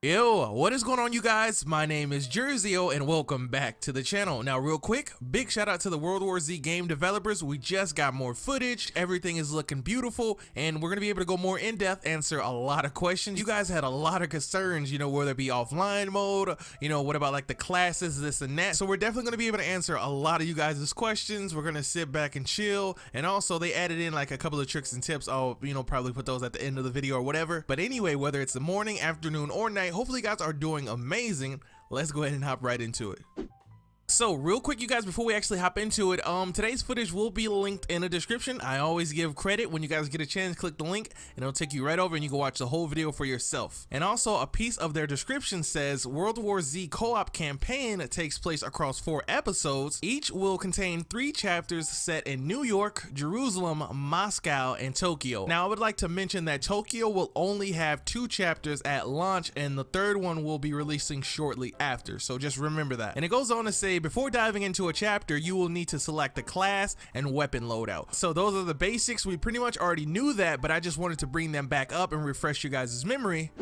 Yo, what is going on, you guys? My name is Jersey-O and welcome back to the channel. Now, real quick, big shout out to the WWZ game developers. We just got more footage, everything is looking beautiful, and we're gonna be able to go more in depth, answer a lot of questions. You guys had a lot of concerns, whether it be offline mode, what about like the classes, this and that. So we're definitely gonna be able to answer a lot of you guys' questions. We're gonna sit back and chill, and also they added in like a couple of tricks and tips. I'll, probably put those at the end of the video or whatever. But anyway, whether it's the morning, afternoon, or night, hopefully you guys are doing amazing. Let's go ahead and hop right into it. So real quick, you guys, before we actually hop into it, today's footage will be linked in the description. I always give credit. When you guys get a chance, click the link and it'll take you right over and you can watch the whole video for yourself. And also, a piece of their description says World War Z co-op campaign takes place across 4 episodes. Each will contain 3 chapters set in New York, Jerusalem, Moscow, and Tokyo. Now, I would like to mention that Tokyo will only have 2 chapters at launch, and the 3rd one will be releasing shortly after. So just remember that. And it goes on to say, before diving into a chapter, you will need to select the class and weapon loadout. So those are the basics. We pretty much already knew that, but I just wanted to bring them back up and refresh you guys' memory.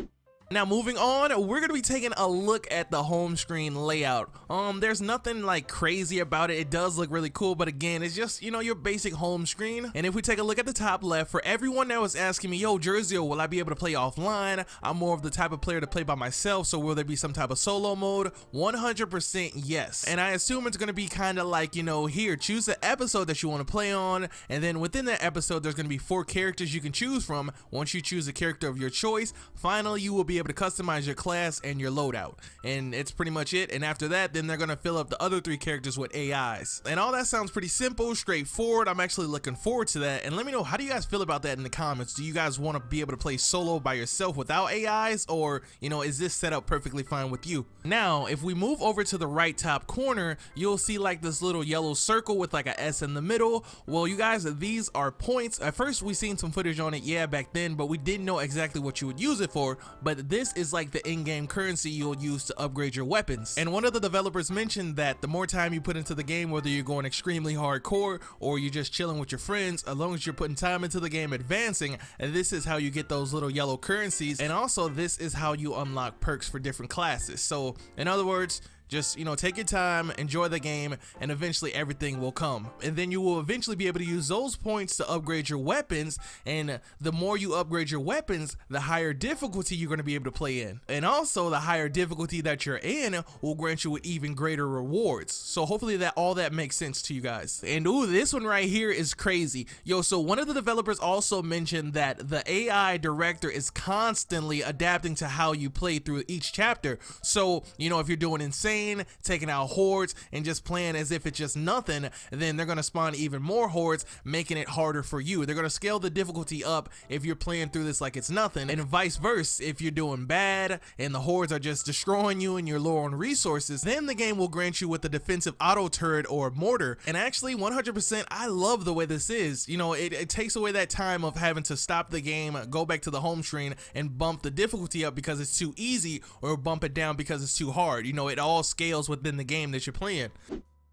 Now, moving on, we're gonna be taking a look at the home screen layout. There's nothing like crazy about it. It does look really cool, but again, it's just, your basic home screen. And if we take a look at the top left, for everyone that was asking me, yo, Jersey-O, will I be able to play offline? I'm more of the type of player to play by myself, so will there be some type of solo mode? 100% yes. And I assume it's gonna be kind of like, here, choose the episode that you want to play on, and then within that episode, there's gonna be 4 characters you can choose from. Once you choose a character of your choice, finally, you will be able to customize your class and your loadout, and it's pretty much it. And after that, then they're gonna fill up the other 3 characters with AIs, and all that sounds pretty simple, straightforward. I'm actually looking forward to that, and let me know, how do you guys feel about that in the comments? Do you guys want to be able to play solo by yourself without AIs, or is this set up perfectly fine with you? Now, if we move over to the right top corner, you'll see like this little yellow circle with like a S in the middle. Well, you guys, these are points. At first, we seen some footage on it, back then, but we didn't know exactly what you would use it for. But this is like the in-game currency you'll use to upgrade your weapons. And one of the developers mentioned that the more time you put into the game, whether you're going extremely hardcore or you're just chilling with your friends, as long as you're putting time into the game advancing, and this is how you get those little yellow currencies. And also, this is how you unlock perks for different classes. So in other words, just, take your time, enjoy the game, and eventually everything will come. And then you will eventually be able to use those points to upgrade your weapons, and the more you upgrade your weapons, the higher difficulty you're going to be able to play in. And also, the higher difficulty that you're in will grant you with even greater rewards. So hopefully that all that makes sense to you guys. And ooh, this one right here is crazy. Yo, so one of the developers also mentioned that the AI director is constantly adapting to how you play through each chapter. So, if you're doing insane, taking out hordes and just playing as if it's just nothing, then they're going to spawn even more hordes, making it harder for you. They're going to scale the difficulty up if you're playing through this like it's nothing, and vice versa. If you're doing bad and the hordes are just destroying you and you're low on resources, then the game will grant you with the defensive auto turret or mortar. And actually, 100%, I love the way this is. It takes away that time of having to stop the game, go back to the home screen, and bump the difficulty up because it's too easy, or bump it down because it's too hard. It all scales within the game that you're playing.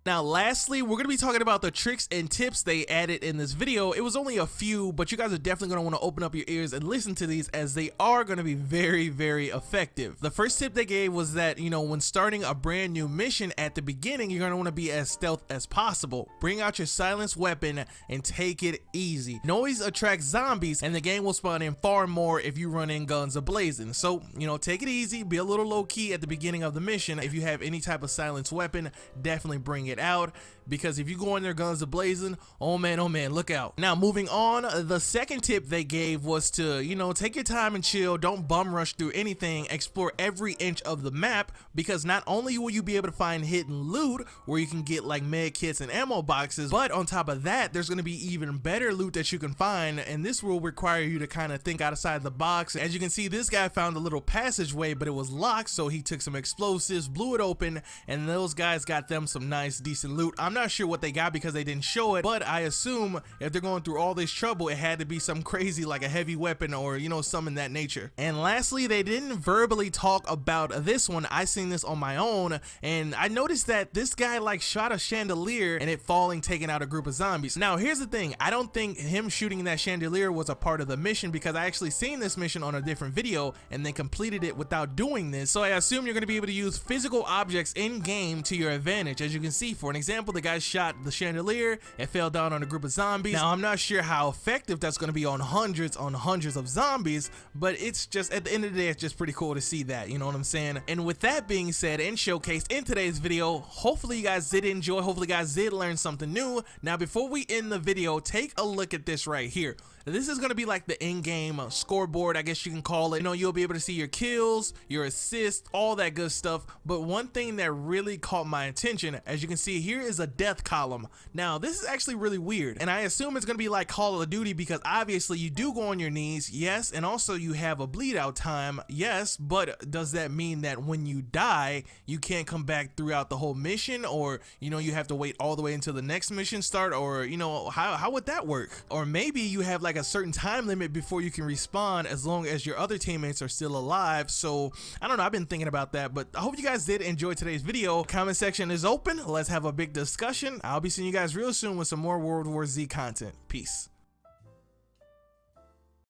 Now, lastly, we're going to be talking about the tricks and tips they added in this video. It was only a few, but you guys are definitely going to want to open up your ears and listen to these, as they are going to be very, very effective. The first tip they gave was that, when starting a brand new mission at the beginning, you're going to want to be as stealth as possible. Bring out your silenced weapon and take it easy. Noise attracts zombies, and the game will spawn in far more if you run in guns a-blazing. So, take it easy, be a little low-key at the beginning of the mission. If you have any type of silenced weapon, definitely bring it out, because if you go in there guns a-blazing, oh man, look out. Now, moving on, the second tip they gave was to, take your time and chill. Don't bum rush through anything. Explore every inch of the map, because not only will you be able to find hidden loot where you can get like med kits and ammo boxes, but on top of that, there's going to be even better loot that you can find, and this will require you to kind of think outside the box. As you can see, this guy found a little passageway, but it was locked, so he took some explosives, blew it open, and those guys got them some nice decent loot. I'm not sure what they got because they didn't show it, but I assume if they're going through all this trouble, it had to be some crazy like a heavy weapon or, you know, some in that nature. And lastly, they didn't verbally talk about this one. I seen this on my own, and I noticed that this guy like shot a chandelier and it falling, taking out a group of zombies. Now here's the thing, I don't think him shooting that chandelier was a part of the mission because I actually seen this mission on a different video and then completed it without doing this. So I assume you're going to be able to use physical objects in game to your advantage. As you can see, for an example, the guy shot the chandelier and fell down on a group of zombies. Now I'm not sure how effective that's going to be on hundreds of zombies, but it's just, at the end of the day, it's just pretty cool to see that, you know what I'm saying? And with that being said and showcased in today's video, hopefully you guys did enjoy, hopefully you guys did learn something new. Now before we end the video, take a look at this right here. This is going to be like the in-game scoreboard, I guess you can call it. You know, you'll be able to see your kills, your assists, all that good stuff. But one thing that really caught my attention, as you can see here, is a death column. Now this is actually really weird, and I assume it's going to be like Call of Duty because obviously you do go on your knees, yes, and also you have a bleed out time, yes, but does that mean that when you die you can't come back throughout the whole mission, or you know, you have to wait all the way until the next mission start, or you know, how would that work? Or maybe you have like a certain time limit before you can respawn as long as your other teammates are still alive. So I don't know, I've been thinking about that, but I hope you guys did enjoy today's video. Comment section is open, let's have a big discussion. I'll be seeing you guys real soon with some more World War Z content. Peace.